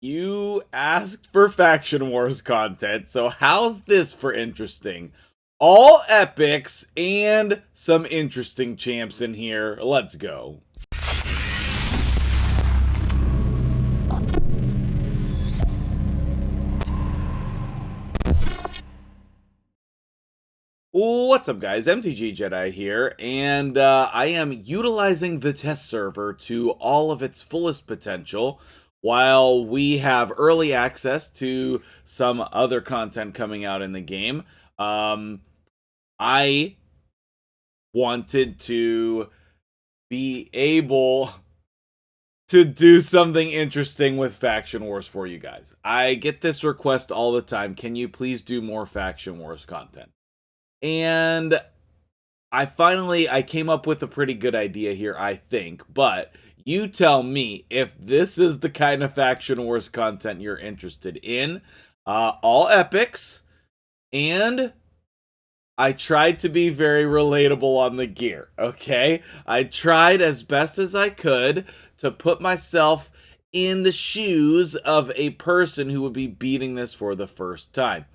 You asked for Faction Wars content, so how's this for interesting? All epics and some interesting champs in here. Let's go. What's up, guys? MtgJedi here, and I am utilizing the test server to all of its fullest potential while we have early access to some other content coming out in the game. I wanted to be able to do something interesting with Faction Wars for you guys. I get this request all the time. Can you please do more Faction Wars content? And I came up with a pretty good idea here, I think, but you tell me if this is the kind of Faction Wars content you're interested in. All epics, and I tried to be very relatable on the gear, okay? I tried as best as I could to put myself in the shoes of a person who would be beating this for the first time.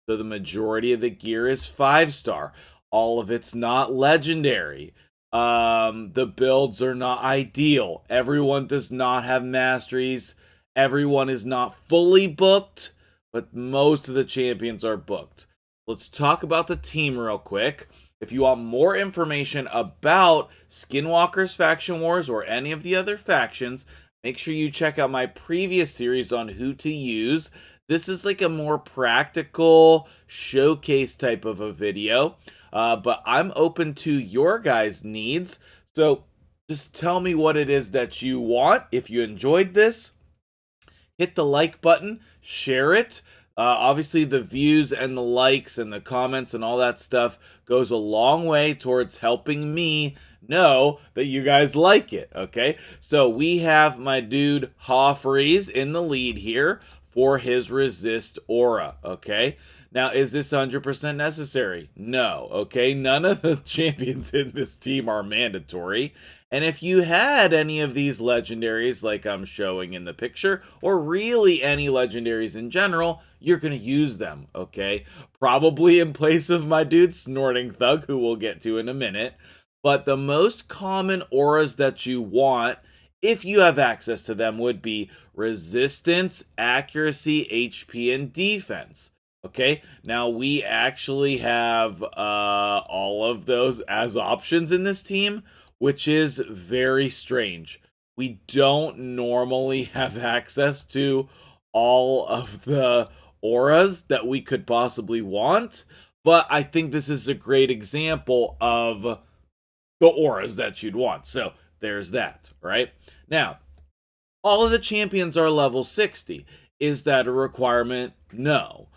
So the majority of the gear is 5-star. All of it's not legendary. The builds are not ideal. Everyone does not have masteries. Everyone is not fully booked, but most of the champions are booked. Let's talk about the team real quick. If you want more information about Skinwalkers Faction Wars or any of the other factions, make sure you check out my previous series on who to use. This is like a more practical showcase type of a video, but I'm open to your guys' needs. So just tell me what it is that you want. If you enjoyed this, hit the like button, share it. Obviously, the views and the likes and the comments and all that stuff goes a long way towards helping me know that you guys like it, okay? So we have my dude Hoffreeze in the lead here for his resist aura, okay? Now, is this 100% necessary? No, okay? None of the champions in this team are mandatory. And if you had any of these legendaries like I'm showing in the picture, or really any legendaries in general, you're going to use them, okay? Probably in place of my dude Snorting Thug, who we'll get to in a minute. But the most common auras that you want, if you have access to them, would be resistance, accuracy, HP, and defense. Okay, now we actually have all of those as options in this team, which is very strange. We don't normally have access to all of the auras that we could possibly want, but I think this is a great example of the auras that you'd want. So there's that, right? Now, all of the champions are level 60. Is that a requirement? No.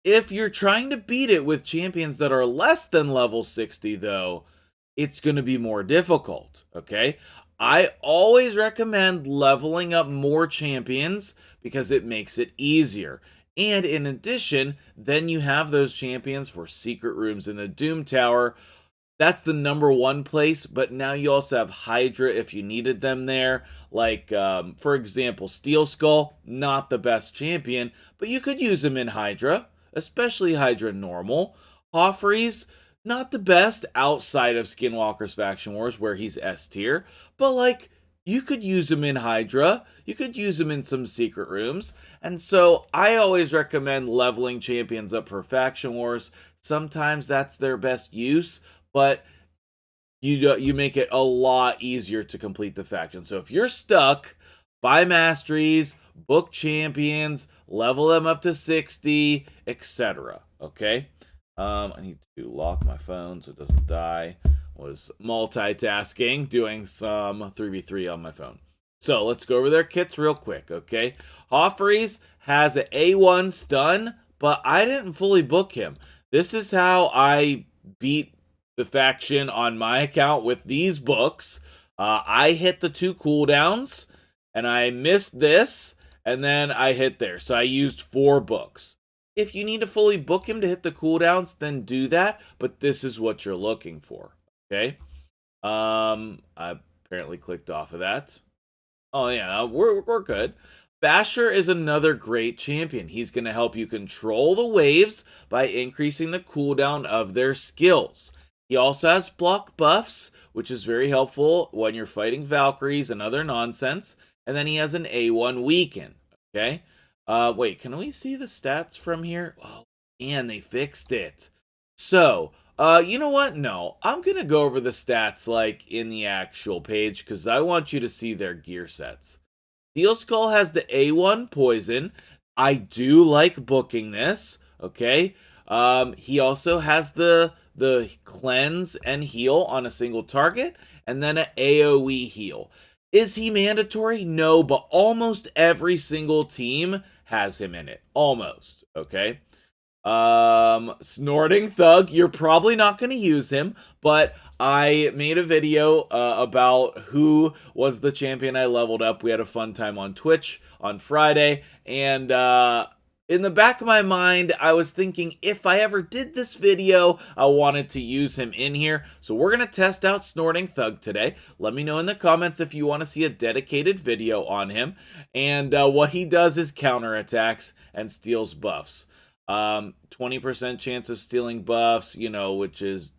If you're trying to beat it with champions that are less than level 60, though, it's going to be more difficult, okay? I always recommend leveling up more champions because it makes it easier. And in addition, then you have those champions for secret rooms in the Doom Tower. That's the #1 place, but now you also have Hydra if you needed them there. Like, for example, Steelskull, not the best champion, but you could use him in Hydra, especially Hydra normal. Hoffreeze, not the best outside of Skinwalkers Faction Wars, where he's S tier, but like, you could use him in Hydra, you could use him in some secret rooms, and so I always recommend leveling champions up for Faction Wars. Sometimes that's their best use, but you make it a lot easier to complete the faction. So if you're stuck, buy masteries, book champions, level them up to 60, etc. Okay? I need to lock my phone so it doesn't die. Was multitasking, doing some 3v3 on my phone. So let's go over their kits real quick, okay? Hoffreeze has an A1 stun, but I didn't fully book him. This is how I beat the faction on my account with these books. I hit the 2 cooldowns, and I missed this, and then I hit there. So I used 4 books. If you need to fully book him to hit the cooldowns, then do that, but this is what you're looking for, okay? I apparently clicked off of that. Oh yeah, we're good. Basher is another great champion. He's going to help you control the waves by increasing the cooldown of their skills. He also has block buffs, which is very helpful when you're fighting Valkyries and other nonsense. And then he has an A1 weaken. Okay. Wait, can we see the stats from here? Oh, and they fixed it. So, you know what? No, I'm going to go over the stats like in the actual page because I want you to see their gear sets. Steelskull has the A1 poison. I do like booking this, okay? He also has the cleanse and heal on a single target, and then an AoE heal. Is he mandatory? No, but almost every single team has him in it. Almost, okay? Snorting Thug, you're probably not going to use him, but I made a video about who was the champion I leveled up. We had a fun time on Twitch on Friday, and in the back of my mind, I was thinking if I ever did this video, I wanted to use him in here. So we're going to test out Snorting Thug today. Let me know in the comments if you want to see a dedicated video on him. And what he does is counterattacks and steals buffs. 20% chance of stealing buffs, you know, which is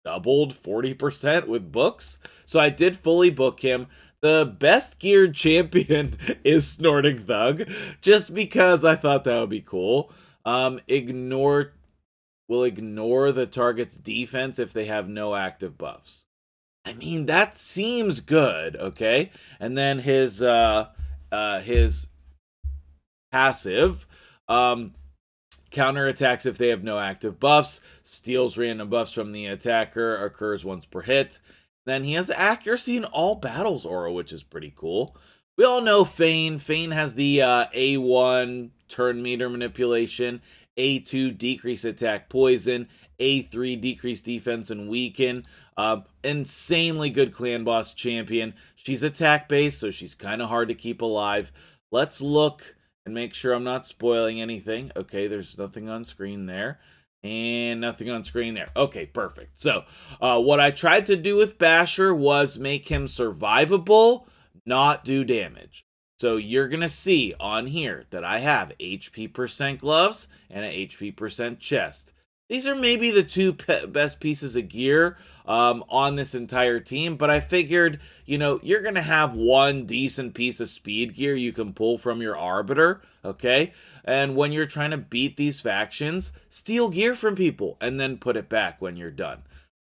doubled 40% with books. So I did fully book him. The best geared champion is Snorting Thug, just because I thought that would be cool. Will ignore the target's defense if they have no active buffs. I mean, that seems good, okay? And then his passive, counterattacks if they have no active buffs, steals random buffs from the attacker, occurs once per hit. Then he has accuracy in all battles aura, which is pretty cool. We all know Fane. Fane has the A1 turn meter manipulation, A2 decrease attack poison, A3 decrease defense and weaken. Insanely good clan boss champion. She's attack based, so she's kind of hard to keep alive. Let's look and make sure I'm not spoiling anything. Okay, there's nothing on screen there. And nothing on screen there. Okay, perfect. So, what I tried to do with Basher was make him survivable, not do damage. So, you're going to see on here that I have HP % gloves and an HP % chest. These are maybe the two best pieces of gear on this entire team, but I figured, you know, you're going to have one decent piece of speed gear you can pull from your Arbiter, okay? And when you're trying to beat these factions, steal gear from people and then put it back when you're done.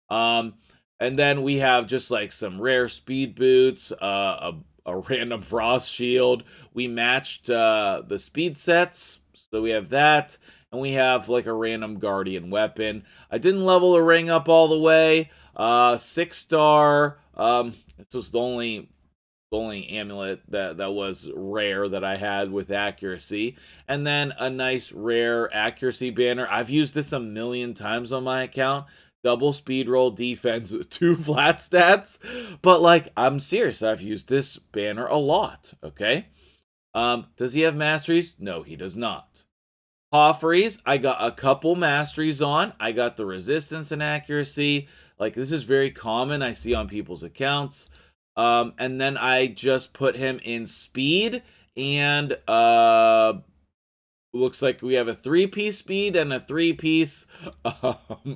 And then we have just like some rare speed boots, a random frost shield. We matched the speed sets, so we have that. And we have like a random guardian weapon. I didn't level the ring up all the way. 6-star. This was the only amulet that was rare that I had with accuracy. And then a nice rare accuracy banner. I've used this a million times on my account. Double speed roll defense, 2 flat stats. But like, I'm serious. I've used this banner a lot. Okay. Does he have masteries? No, he does not. Hofferys, I got a couple masteries on. I got the resistance and accuracy. Like, this is very common I see on people's accounts. And then I just put him in speed. And looks like we have a 3-piece speed and a 3-piece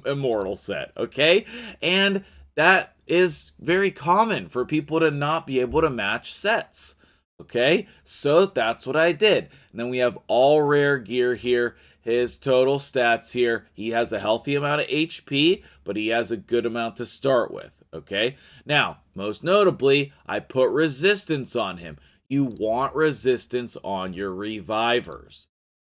immortal set. Okay? And that is very common for people to not be able to match sets. Okay, so that's what I did. And then we have all rare gear here. His total stats here. He has a healthy amount of HP, but he has a good amount to start with. Okay, now, most notably, I put resistance on him. You want resistance on your revivers.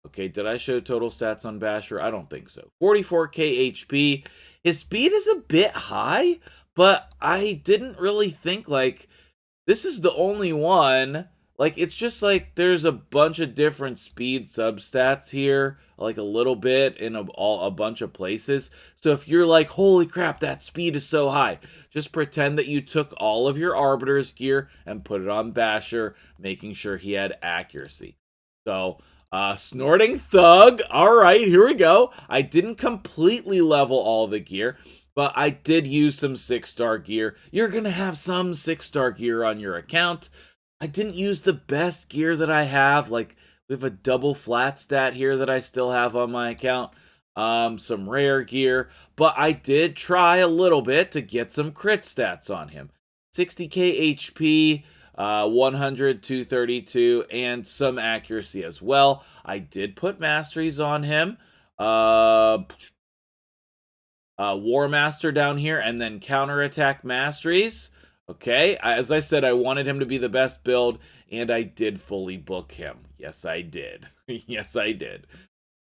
Okay, did I show total stats on Basher? I don't think so. 44k HP. His speed is a bit high, but I didn't really think, like, this is the only one. Like, it's just like there's a bunch of different speed substats here, like a little bit in a bunch of places. So if you're like, holy crap, that speed is so high, just pretend that you took all of your Arbiter's gear and put it on Basher, making sure he had accuracy. So, Snorting Thug, all right, here we go. I didn't completely level all the gear, but I did use some 6-star gear. You're going to have some 6-star gear on your account. I didn't use the best gear that I have. Like, we have a double flat stat here that I still have on my account. Some rare gear, but I did try a little bit to get some crit stats on him. 60k HP, 100, 232, and some accuracy as well. I did put masteries on him. War Master down here, and then counterattack masteries. Okay, as I said, I wanted him to be the best build, and I did fully book him. Yes, I did. Yes, I did.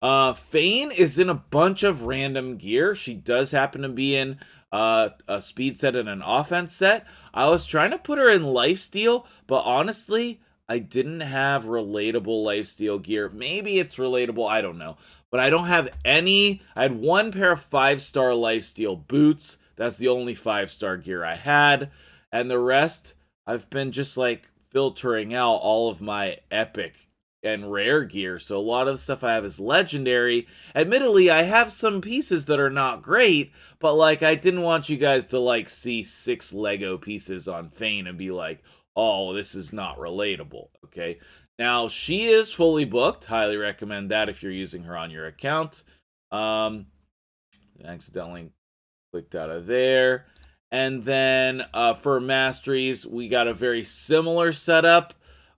Fane is in a bunch of random gear. She does happen to be in a speed set and an offense set. I was trying to put her in lifesteal, but honestly, I didn't have relatable lifesteal gear. Maybe it's relatable, I don't know. But I don't have any. I had one pair of 5-star lifesteal boots. That's the only 5-star gear I had. And the rest, I've been just like filtering out all of my epic and rare gear, so a lot of the stuff I have is legendary. Admittedly, I have some pieces that are not great, but like I didn't want you guys to like see 6 Lego pieces on Fane and be like, oh, this is not relatable. Okay, now she is fully booked. Highly recommend that if you're using her on your account. Accidentally clicked out of there. And then for masteries, we got a very similar setup.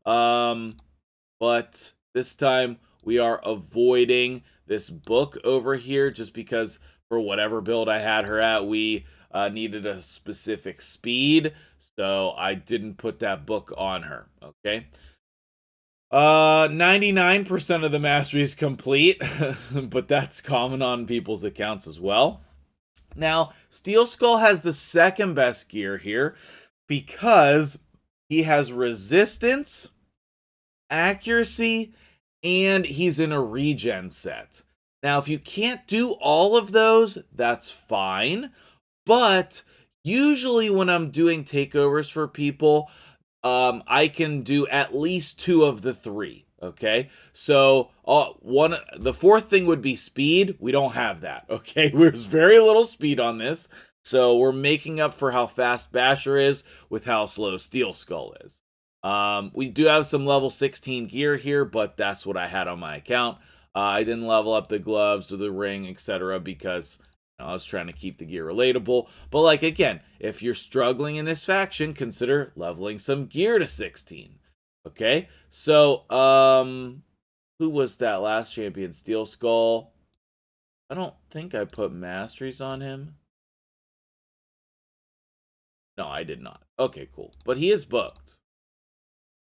But this time we are avoiding this book over here just because for whatever build I had her at, we needed a specific speed. So I didn't put that book on her, okay? 99% of the mastery is complete, but that's common on people's accounts as well. Now, Steelskull has the second best gear here because he has resistance, accuracy, and he's in a regen set. Now, if you can't do all of those, that's fine. But usually when I'm doing takeovers for people, I can do at least 2 of the 3. Okay, so the fourth thing would be speed. We don't have that. Okay, there's very little speed on this, so we're making up for how fast Basher is with how slow Steelskull is. We do have some level 16 gear here, but that's what I had on my account. I didn't level up the gloves or the ring, etc., because I was trying to keep the gear relatable. But like again, if you're struggling in this faction, consider leveling some gear to 16. Okay, so who was that last champion? Steelskull. I don't think I put masteries on him. No, I did not. Okay, cool. But he is booked.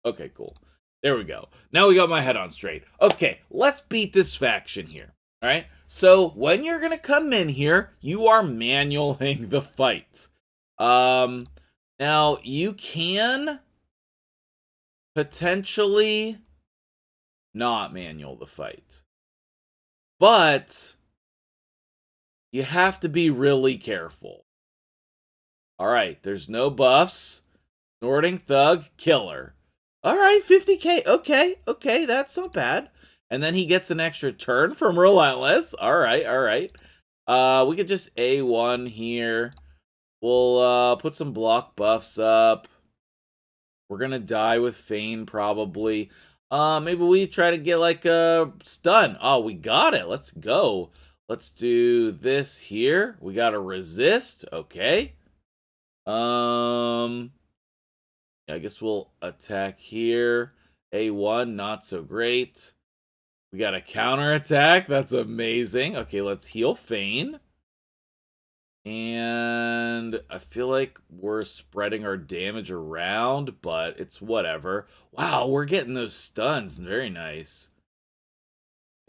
Okay, cool. There we go. Now we got my head on straight. Okay, let's beat this faction here. All right. So when you're gonna come in here, you are manualing the fight. Now you can potentially not manual the fight, but you have to be really careful. All right. There's no buffs. Snorting Thug, killer. All right, 50k. Okay, that's not bad. And then he gets an extra turn from Relentless. All right. We could just A1 here. We'll put some block buffs up. We're gonna die with Fane probably. Maybe we try to get like a stun. Oh, we got it. Let's go. Let's do this here. We got to resist. Okay. I guess we'll attack here. A1, not so great. We got a counterattack. That's amazing. Okay, let's heal Fane. And I feel like we're spreading our damage around, but it's whatever. Wow, we're getting those stuns. Very nice.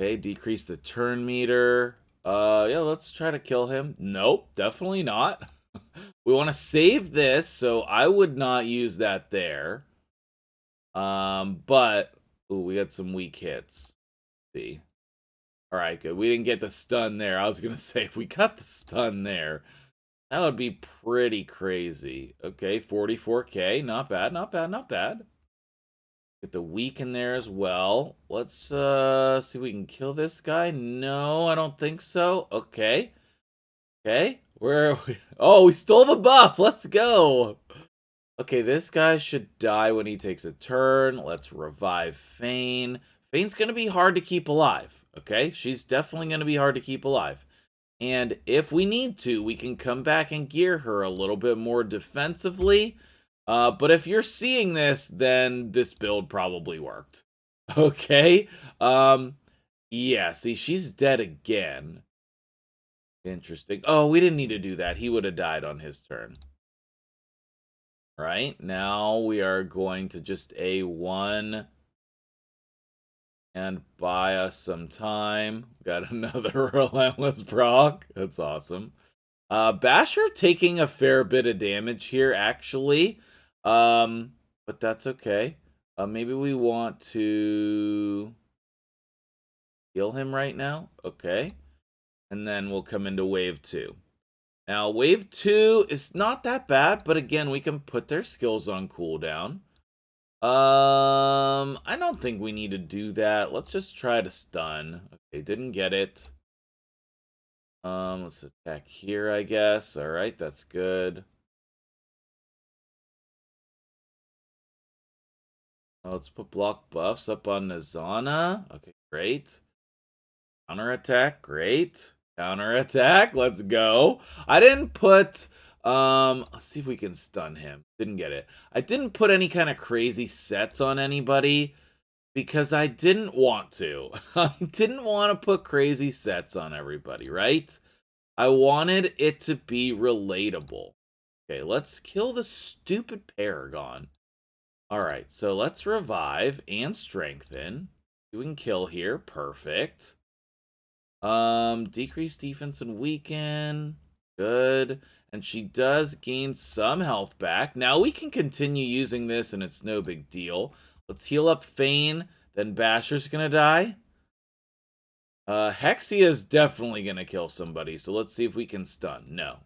Okay, decrease the turn meter. Yeah, let's try to kill him. Nope, definitely not. We want to save this, so I would not use that there. But ooh, we got some weak hits. Let's see. All right, good. We didn't get the stun there. I was gonna say if we got the stun there, that would be pretty crazy. Okay, 44k, not bad. Get the weak in there as well. Let's see if we can kill this guy. No, I don't think so. Okay. Okay. Where are we? Oh, we stole the buff. Let's go. Okay, this guy should die when he takes a turn. Let's revive Fane. Fane's going to be hard to keep alive, okay? She's definitely going to be hard to keep alive. And if we need to, we can come back and gear her a little bit more defensively. But if you're seeing this, then this build probably worked. Okay? Yeah, see, she's dead again. Interesting. Oh, we didn't need to do that. He would have died on his turn. Right? Now we are going to just A1 and buy us some time. Got another relentless proc. That's awesome. Basher taking a fair bit of damage here, actually. But that's okay. Maybe we want to kill him right now. Okay. And then we'll come into wave 2. Now, wave 2 is not that bad, but again, we can put their skills on cooldown. I don't think we need to do that. Let's just try to stun. Okay, didn't get it. Let's attack here, I guess. All right, that's good. Let's put block buffs up on Nazana. Okay, great. Counterattack, great. Counterattack, let's go. I didn't put, let's see if we can stun him. Didn't get it. I didn't put any kind of crazy sets on anybody because I didn't want to. I didn't want to put crazy sets on everybody, right? I wanted it to be relatable. Okay, let's kill the stupid Paragon. All right, so let's revive and strengthen. We can kill here. Perfect. Decrease defense and weaken. Good. And she does gain some health back. Now we can continue using this and it's no big deal. Let's heal up Fane. Then Basher's gonna die. Hexia is definitely gonna kill somebody. So let's see if we can stun. No.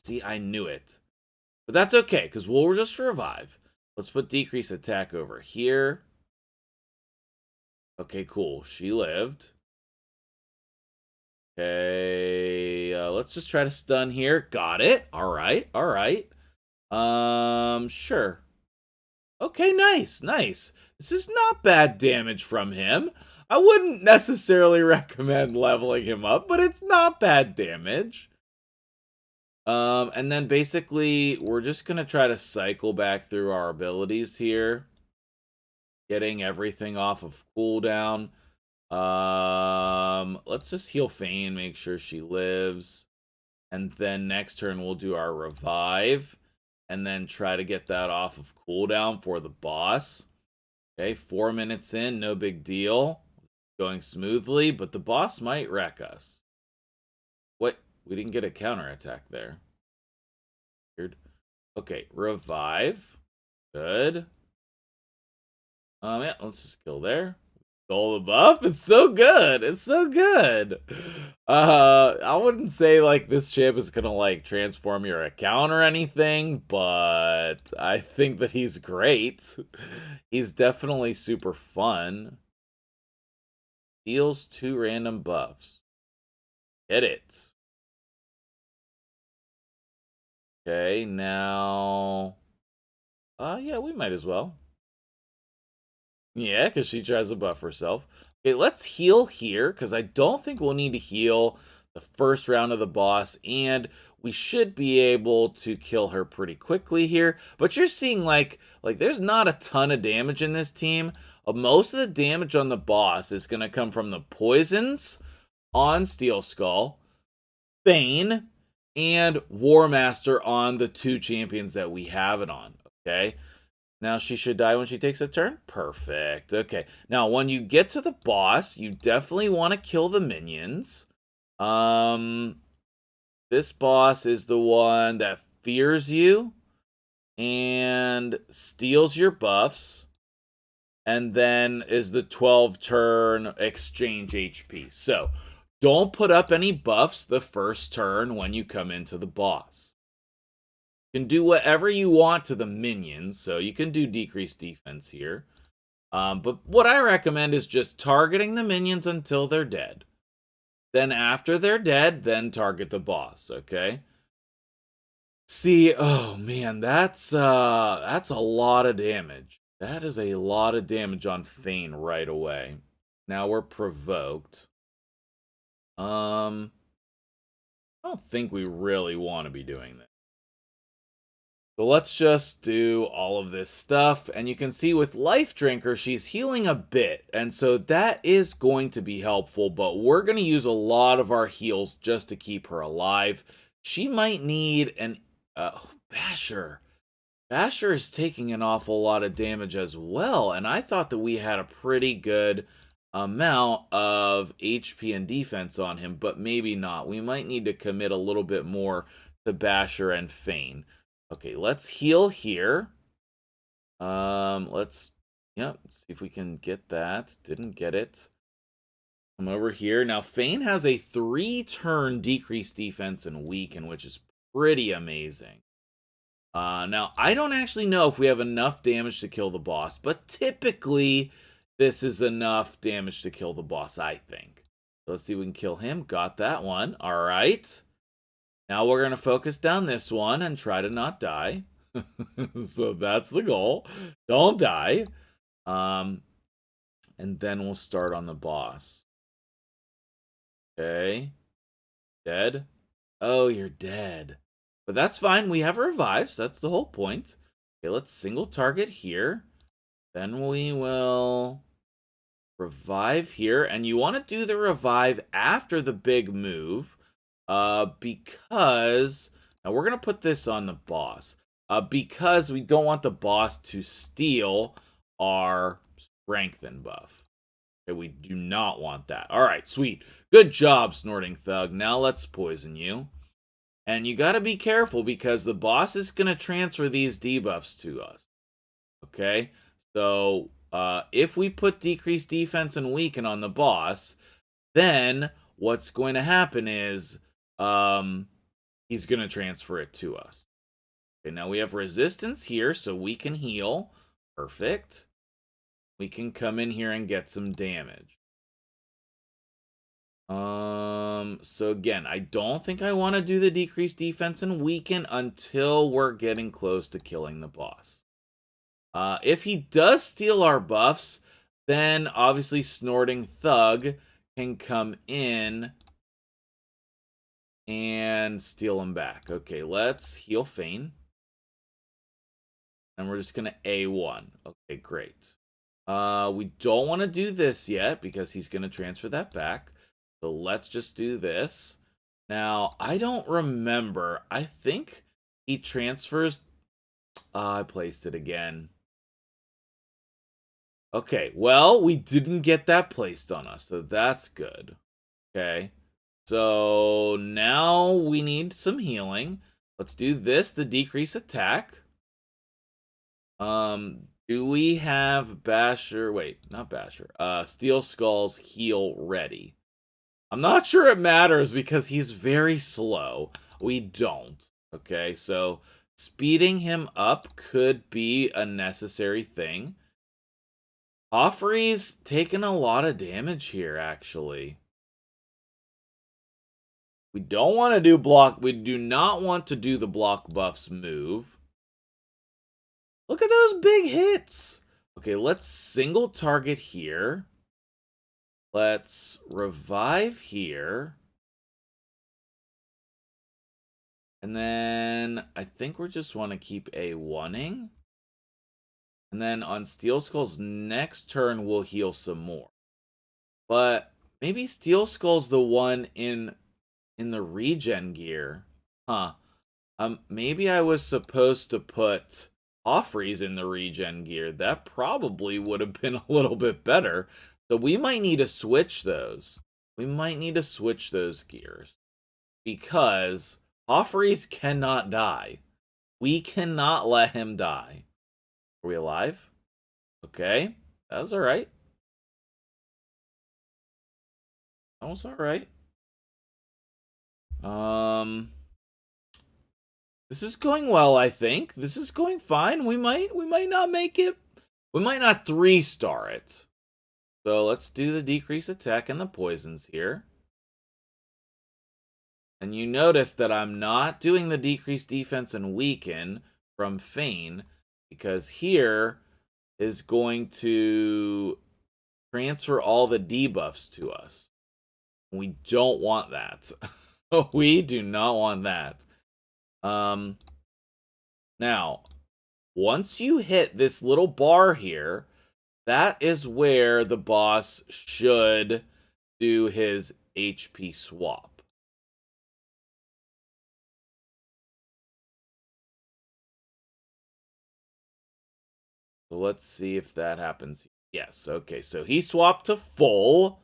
See, I knew it. But that's okay, because we'll just revive. Let's put decrease attack over here. Okay, cool. She lived. Okay, let's just try to stun here. Got it. All right, all right. Sure. Okay, nice, nice. This is not bad damage from him. I wouldn't necessarily recommend leveling him up, but it's not bad damage. And then basically, we're just going to try to cycle back through our abilities here. Getting everything off of cooldown. Let's just heal Fane, make sure she lives. And then next turn, we'll do our revive. And then try to get that off of cooldown for the boss. Okay, 4 minutes in, no big deal. Going smoothly, but the boss might wreck us. What? We didn't get a counterattack there. Weird. Okay, revive. Good. Yeah, let's just kill there. Stole the buff. It's so good. It's so good. I wouldn't say like this chip is gonna like transform your account or anything, but I think that he's great. He's definitely super fun. Deals 2 random buffs. Hit it. Okay, now... yeah, we might as well. Yeah, because she tries to buff herself. Okay, let's heal here, because I don't think we'll need to heal the first round of the boss, and we should be able to kill her pretty quickly here. But you're seeing, like there's not a ton of damage in this team. Most of the damage on the boss is going to come from the poisons on Steelskull, Bane, and War Master on the 2 champions that we have it on, okay? Now she should die when she takes a turn? Perfect. Okay. Now, when you get to the boss, you definitely want to kill the minions. This boss is the one that fears you and steals your buffs. And then is the 12-turn exchange HP. So, don't put up any buffs the first turn when you come into the boss. You can do whatever you want to the minions, so you can do decreased defense here. But what I recommend is just targeting the minions until they're dead. Then after they're dead, then target the boss, okay? See, oh man, that's a lot of damage. That is a lot of damage on Feign right away. Now we're provoked. I don't think we really want to be doing this. So let's just do all of this stuff. And you can see with Life Drinker, she's healing a bit. And so that is going to be helpful. But we're going to use a lot of our heals just to keep her alive. She might need an... Basher. Basher is taking an awful lot of damage as well. And I thought that we had a pretty good amount of HP and defense on him. But maybe not. We might need to commit a little bit more to Basher and Feign. Okay, let's heal here. Let's see if we can get that. Didn't get it. Come over here. Now, Feign has a 3-turn decreased defense and weaken, which is pretty amazing. Now, I don't actually know if we have enough damage to kill the boss, but typically, this is enough damage to kill the boss, I think. Let's see if we can kill him. Got that one. All right. Now we're going to focus down this one and try to not die. So that's the goal. Don't die. And then we'll start on the boss. Okay. Dead? Oh, you're dead. But that's fine. We have revives. That's the whole point. Okay, let's single target here. Then we will revive here. And you want to do the revive after the big move. Because... Now, we're going to put this on the boss. Because we don't want the boss to steal our strengthen buff. Okay, we do not want that. Alright, sweet. Good job, Snorting Thug. Now let's poison you. And you got to be careful because the boss is going to transfer these debuffs to us. Okay? So, if we put decreased defense and weaken on the boss, then what's going to happen is... he's going to transfer it to us. Okay, now we have resistance here, so we can heal. Perfect. We can come in here and get some damage. So again, I don't think I want to do the decreased defense and weaken until we're getting close to killing the boss. If he does steal our buffs, then obviously Snorting Thug can come in and steal him back. Okay, let's heal Feign. And we're just going to A1. Okay, great. We don't want to do this yet because he's going to transfer that back. So let's just do this. Now, I don't remember. I think he transfers... I placed it again. Okay, well, we didn't get that placed on us, so that's good. Okay. So now we need some healing. Let's do this to decrease attack. Do we have Basher? Wait, not Basher. Steelskull's heal ready. I'm not sure it matters because he's very slow. We don't. Okay, so speeding him up could be a necessary thing. Joffrey's taking a lot of damage here, actually. We don't want to do block. We do not want to do the block buffs move. Look at those big hits. Okay, let's single target here. Let's revive here. And then I think we just want to keep A1ing. And then on Steelskull's next turn, we'll heal some more. But maybe Steelskull's the one in the regen gear. Huh. Maybe I was supposed to put Joffrey's in the regen gear. That probably would have been a little bit better. So we might need to switch those. We might need to switch those gears. Because Joffrey's cannot die. We cannot let him die. Are we alive? Okay. That was alright. That was alright. This is going well, I think. This is going fine. We might not make it. We might not 3-star it. So let's do the decrease attack and the poisons here. And you notice that I'm not doing the decreased defense and weaken from Feign, because here is going to transfer all the debuffs to us. We don't want that. We do not want that. Now, once you hit this little bar here, that is where the boss should do his HP swap. So let's see if that happens. Yes, okay, so he swapped to full.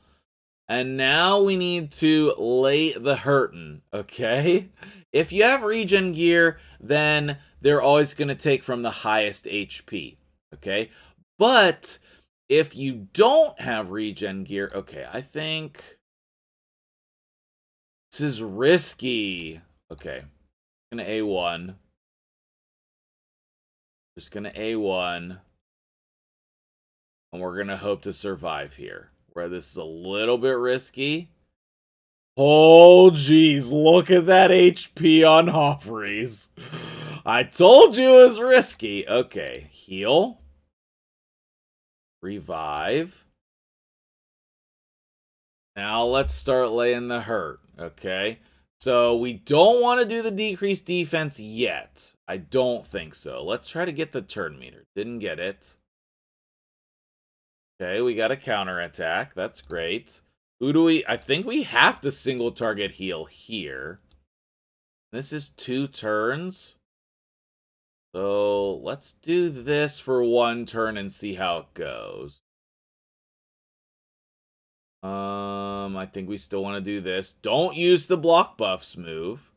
And now we need to lay the hurtin', okay? If you have regen gear, then they're always going to take from the highest HP, okay? But if you don't have regen gear, okay, I think this is risky. Okay, I'm gonna A1. Just gonna A1. And we're gonna hope to survive here. Where this is a little bit risky. Oh, geez, look at that HP on Hoffreys. I told you it was risky. Okay, heal. Revive. Now let's start laying the hurt, okay? So we don't want to do the decreased defense yet. I don't think so. Let's try to get the turn meter. Didn't get it. Okay, we got a counterattack. That's great. Who do we... I think we have to single target heal here. This is 2 turns. So let's do this for 1 turn and see how it goes. I think we still want to do this. Don't use the block buffs move.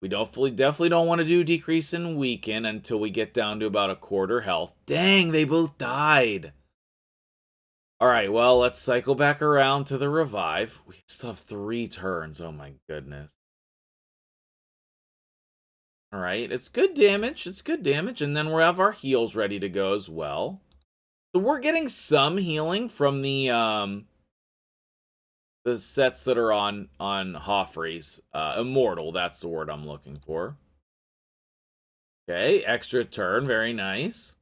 We definitely don't want to do decrease and weaken until we get down to about a quarter health. Dang, they both died. Alright, well, let's cycle back around to the revive. We still have 3 turns. Oh my goodness. Alright, it's good damage. It's good damage. And then we'll have our heals ready to go as well. So we're getting some healing from the sets that are on Hoffreys. Immortal, that's the word I'm looking for. Okay, extra turn. Very nice.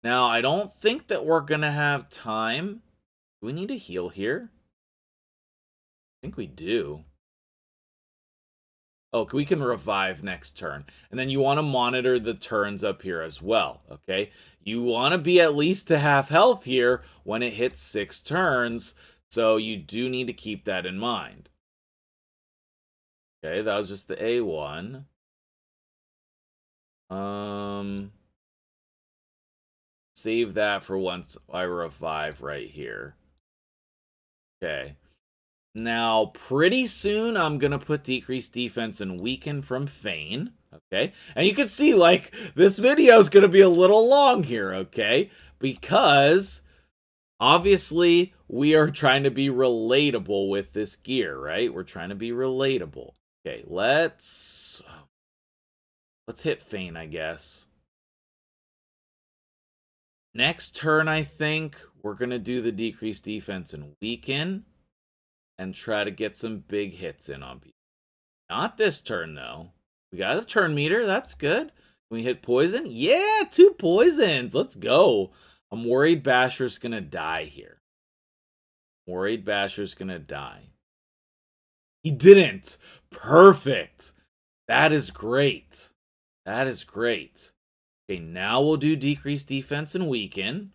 Now, I don't think that we're going to have time. Do we need to heal here? I think we do. Oh, we can revive next turn. And then you want to monitor the turns up here as well, okay? You want to be at least to half health here when it hits 6 turns, so you do need to keep that in mind. Okay, that was just the A1. Save that for once I revive right here. Okay. Now, pretty soon, I'm going to put decreased defense and weaken from Feign, okay? And you can see, like, this video is going to be a little long here, okay? Because, obviously, we are trying to be relatable with this gear, right? We're trying to be relatable. Okay, let's hit Feign, I guess. Next turn, I think, we're going to do the decreased defense and weaken. And try to get some big hits in on people. Not this turn, though. We got a turn meter. That's good. Can we hit poison? Yeah, 2 poisons. Let's go. I'm worried Basher's going to die here. Worried Basher's going to die. He didn't. Perfect. That is great. That is great. Okay, now we'll do decreased defense and weaken.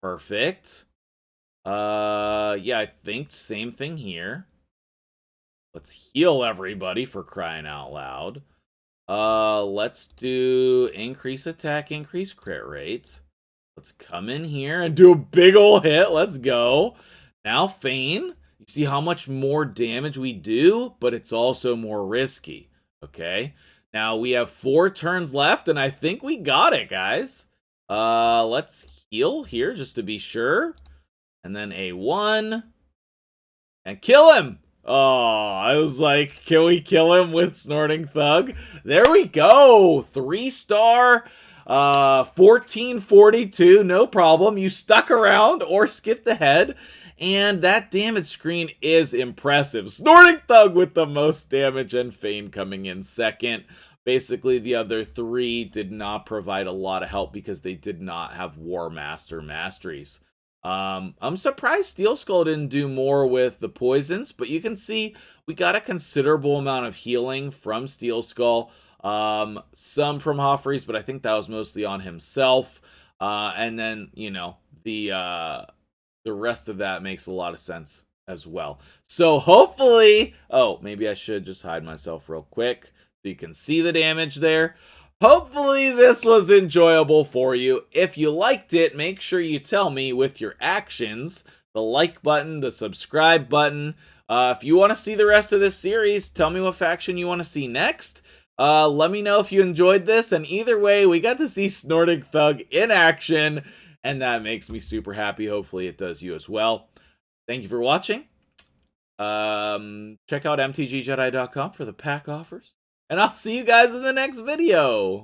Perfect. Yeah, I think same thing here. Let's heal everybody for crying out loud. Let's do increase attack, increase crit rate. Let's come in here and do a big ol' hit. Let's go. Now Feign. You see how much more damage we do, but it's also more risky. Okay? Now we have 4 turns left, and I think we got it, guys. Let's heal here just to be sure. And then A1. And kill him! Oh, I was like, can we kill him with Snorting Thug? There we go! 3-star. 1442, no problem. You stuck around or skipped ahead. And that damage screen is impressive. Snorting Thug with the most damage and Fane coming in second. Basically, the other three did not provide a lot of help because they did not have War Master masteries. I'm surprised Steelskull didn't do more with the poisons, but you can see we got a considerable amount of healing from Steelskull. Some from Hoffreys, but I think that was mostly on himself. And then, you know, the rest of that makes a lot of sense as well. So hopefully, oh, maybe I should just hide myself real quick so you can see the damage there. Hopefully this was enjoyable for you. If you liked it, make sure you tell me with your actions. The like button, the subscribe button. If you want to see the rest of this series, tell me what faction you want to see next. Let me know if you enjoyed this. And either way, we got to see Snorting Thug in action. And that makes me super happy. Hopefully it does you as well. Thank you for watching. Check out MtgJedi.com for the pack offers. And I'll see you guys in the next video.